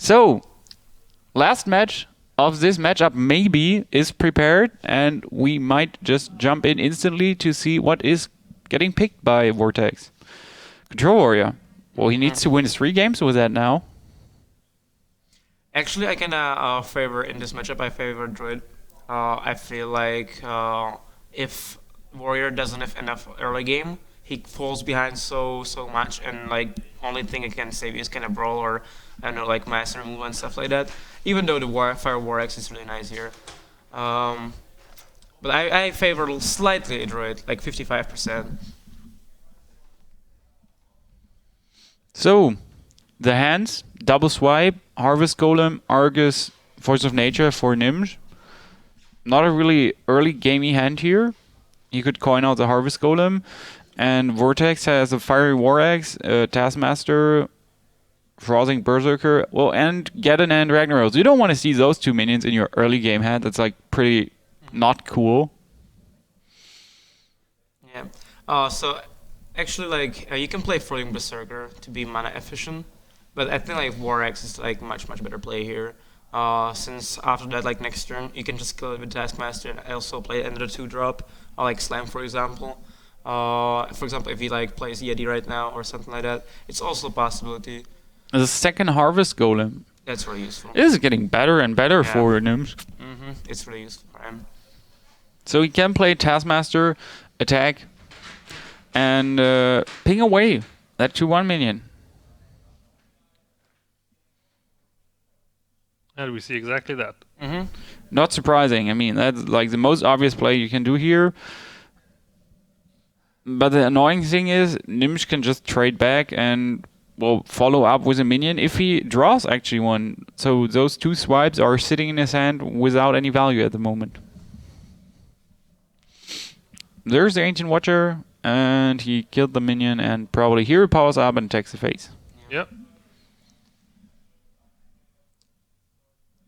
So, last match of this matchup maybe is prepared, and we might just jump in instantly to see what is getting picked by Vortex. Control Warrior. Well, he needs to win 3 games with that now. Actually, I can favor in this matchup. I favor Druid. I feel like if Warrior doesn't have enough early game, he falls behind so much, and like only thing it can save is kind of brawl or I don't know like mass removal and stuff like that. Even though the Fire Vortex is really nice here, but I favor slightly Druid, like 55%. So, the hands, double swipe, Harvest Golem, Argus, Force of Nature for Gnimsh. Not a really early gamey hand here. He could coin out the Harvest Golem. And Vortex has a Fiery War Axe, Taskmaster, Frothing Berserker, well, and Geddon and Ragnaros. You don't want to see those 2 minions in your early game hand. That's like pretty not cool. Yeah. So actually, like you can play Frothing Berserker to be mana efficient, but I think like War Axe is like much better play here. Since after that, like next turn, you can just kill it with Taskmaster and also play another 2-drop, like Slam, for example. For example, if he like plays Yeti right now or something like that, it's also a possibility. The second Harvest Golem. That's really useful. It is getting better and better for Gnimsh. It's really useful for him. So he can play Taskmaster, attack, and ping away that 2/1 minion. And we see exactly that. Not surprising. I mean, that's like the most obvious play you can do here. But the annoying thing is, Gnimsh can just trade back and follow up with a minion if he draws actually one. So those 2 swipes are sitting in his hand without any value at the moment. There's the Ancient Watcher, and he killed the minion, and probably here powers up and takes the face. Yep.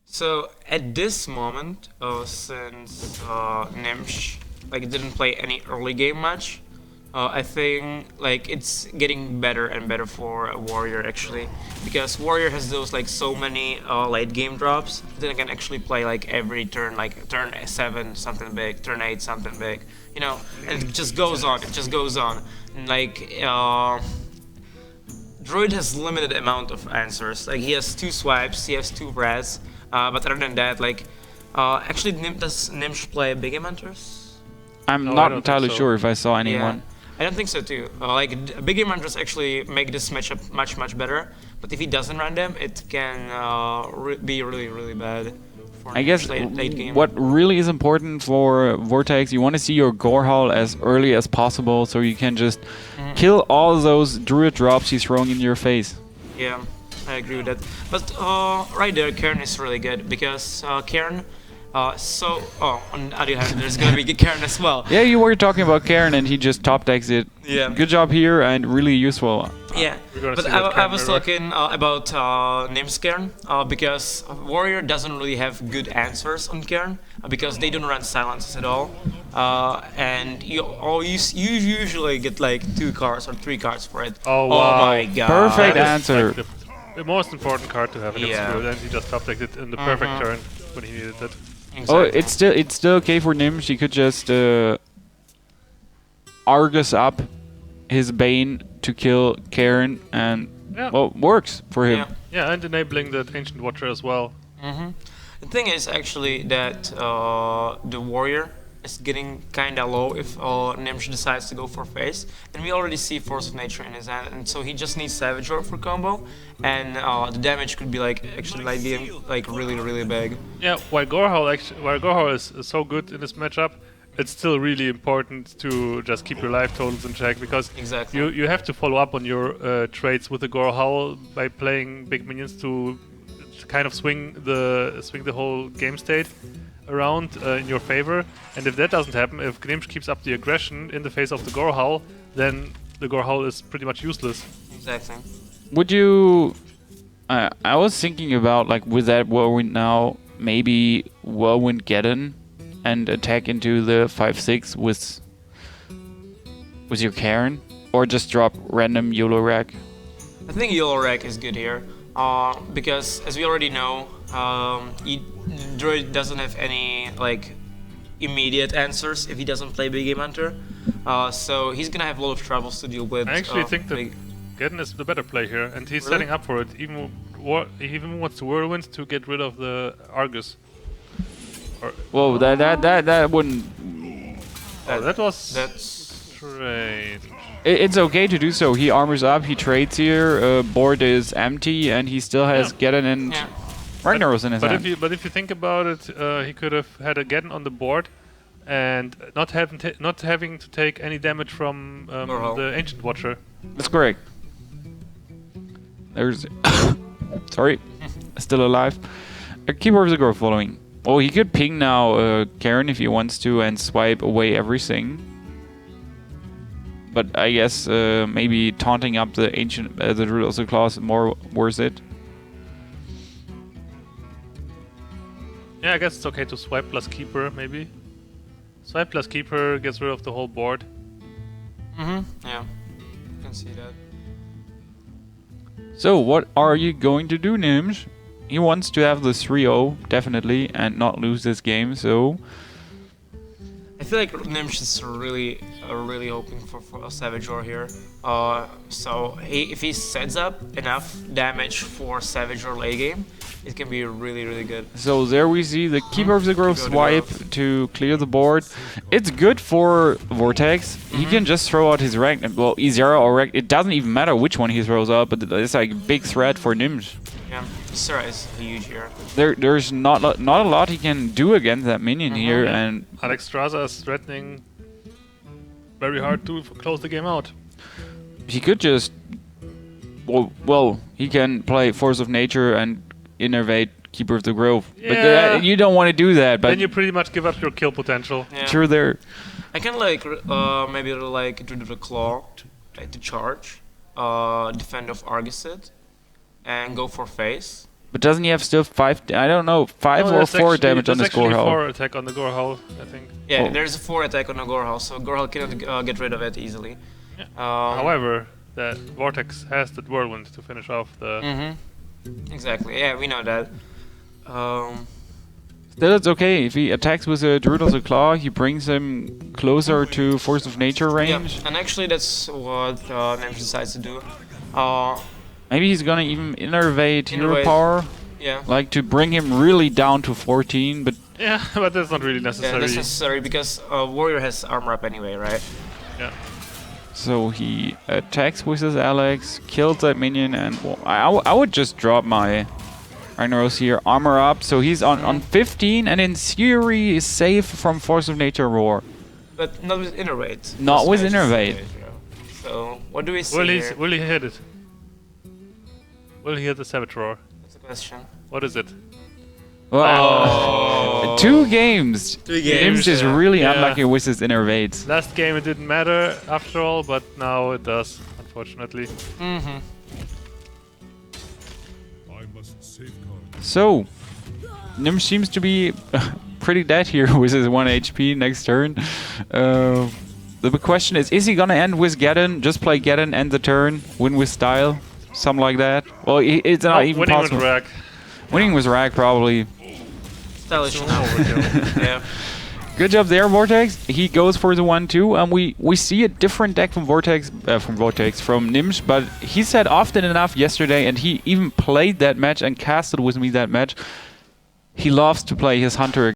So at this moment, since Gnimsh like didn't play any early game much, I think like it's getting better and better for a Warrior actually, because Warrior has those like so many late game drops that I can actually play like every turn, like turn 7 something big, turn 8 something big, you know, and it just goes on. It just goes on. And, like Druid has limited amount of answers. Like he has 2 swipes, he has 2 Raz, but other than that, like actually does Gnimsh play Big Game Hunters? I'm not entirely sure if I saw anyone. Yeah. I don't think so too. Like Big Game Hunters actually make this matchup much better. But if he doesn't run them, it can be really bad. For I guess late game. What really is important for Vortex, you want to see your Gorehowl as early as possible, so you can just kill all those Druid drops he's throwing in your face. Yeah, I agree with that. But right there, Karen is really good because Karen. On the other hand, there's gonna be Karen as well. Yeah, you were talking about Karen, and he just top decks it. Yeah. Good job here, and really useful. Yeah, but I was talking about Gnimsh Karen because Warrior doesn't really have good answers on Karen because they don't run silences at all, and you usually get like 2 cards or 3 cards for it. Oh wow! Oh my god! Perfect answer. Like the most important card to have against Druid, and he just top decked it in the perfect turn when he needed it. Exactly. Oh, it's still okay for Gnimsh. He could just Argus up his Bane to kill Karen, and works for him. Yeah, and enabling that Ancient Watcher as well. The thing is actually that the Warrior is getting kinda low if Gnimsh decides to go for face, and we already see Force of Nature in his hand, and so he just needs Savage Roar for combo, and the damage could be like actually like really big. Yeah, while Gorehowl is so good in this matchup, it's still really important to just keep your life totals in check because you have to follow up on your trades with the Gorehowl by playing big minions to kind of swing the whole game state around in your favor, and if that doesn't happen, if Gnimsh keeps up the aggression in the face of the Gorehowl, then the Gorehowl is pretty much useless. Exactly. Would you... I was thinking about, like, with that Whirlwind now, maybe Whirlwind Geddon and attack into the 5/6 with your Karen, or just drop random YOLO Rack. I think YOLO Rack is good here. Because as we already know, Druid doesn't have any like immediate answers if he doesn't play Big Game Hunter. So he's gonna have a lot of troubles to deal with. I actually think that Geddon is the better play here, and he's setting up for it. He even wants to Whirlwind to get rid of the Argus. Whoa, that wouldn't. Oh, that's strange. It's okay to do so. He armors up, he trades here, board is empty, and he still has Geddon and Ragnaros in his hand. But if you think about it, he could have had a Geddon on the board, and not having to take any damage from the Ancient Watcher. That's correct. There's sorry, still alive. Keeper of the Grove following. Oh, he could ping now Karen if he wants to and swipe away everything. But I guess maybe taunting up the ancient, the Druid of the Claws is more worth it. Yeah, I guess it's okay to swipe plus Keeper, maybe. Swipe plus Keeper gets rid of the whole board. Yeah, you can see that. So, what are you going to do, Gnimsh? He wants to have the 3-0, definitely, and not lose this game, so... I feel like Gnimsh is really hoping for a Savage Roar here. So if he sets up enough damage for Savage Roar late game, it can be really good. So there we see the Keeper of the Grove swipe to clear the board. It's good for Vortex. He can just throw out his Ragnar. Well, Izera or Ragnar. It doesn't even matter which one he throws out, but it's like a big threat for Gnimsh. Yeah, Izera is huge here. There's not a lot he can do against that minion here, and Alexstrasza is threatening very hard to close the game out. He could just... Well, he can play Force of Nature and innervate Keeper of the Grove. Yeah. But you don't want to do that. But then you pretty much give up your kill potential. Yeah. True there. I can like maybe like do the claw to charge, defend off Argisit, and go for face. But doesn't he have still 5? I don't know, 5 or 4 damage on the score There's actually hull. 4 attack on the Gore Hull, I think. Yeah, there's a 4 attack on the Gore Hull, so Gore Hull cannot get rid of it easily. Yeah. However, the Vortex has the Whirlwind to finish off the... Exactly, yeah, we know that. Still, it's okay. If he attacks with a Druid of the Claw, he brings him closer to Force of Nature range. Yeah, and actually that's what Gnimsh decides to do. Maybe he's gonna even innervate Hero Power. Yeah. Like to bring him really down to 14, but... Yeah, but that's not really necessary. Yeah, that's necessary because Warrior has armor up anyway, right? Yeah. So he attacks with his Alex, kills that minion, and well, I would just drop my Ragnaros here, armor up, so he's on 15, and in theory is safe from Force of Nature Roar. But not with Innervate. Not with Innervate. So, what do we see here? Will he hit it? Will he hit the Savage Roar? That's the question. What is it? Well, 2 games. 2 games. Gnimsh is really unlucky with his Innervates. Last game it didn't matter after all, but now it does, unfortunately. So, Gnimsh seems to be pretty dead here with his 1 HP next turn. The big question is he gonna end with Geddon? Just play Geddon, end the turn, win with style? Something like that? Well, it's not even winning possible. With Rag. Winning with Rag, probably. Stylish enough. Yeah. Good job there, Vortex. He goes for the 1-2, and we see a different deck from Gnimsh, but he said often enough yesterday, and he even played that match and casted with me that match. He loves to play his Hunter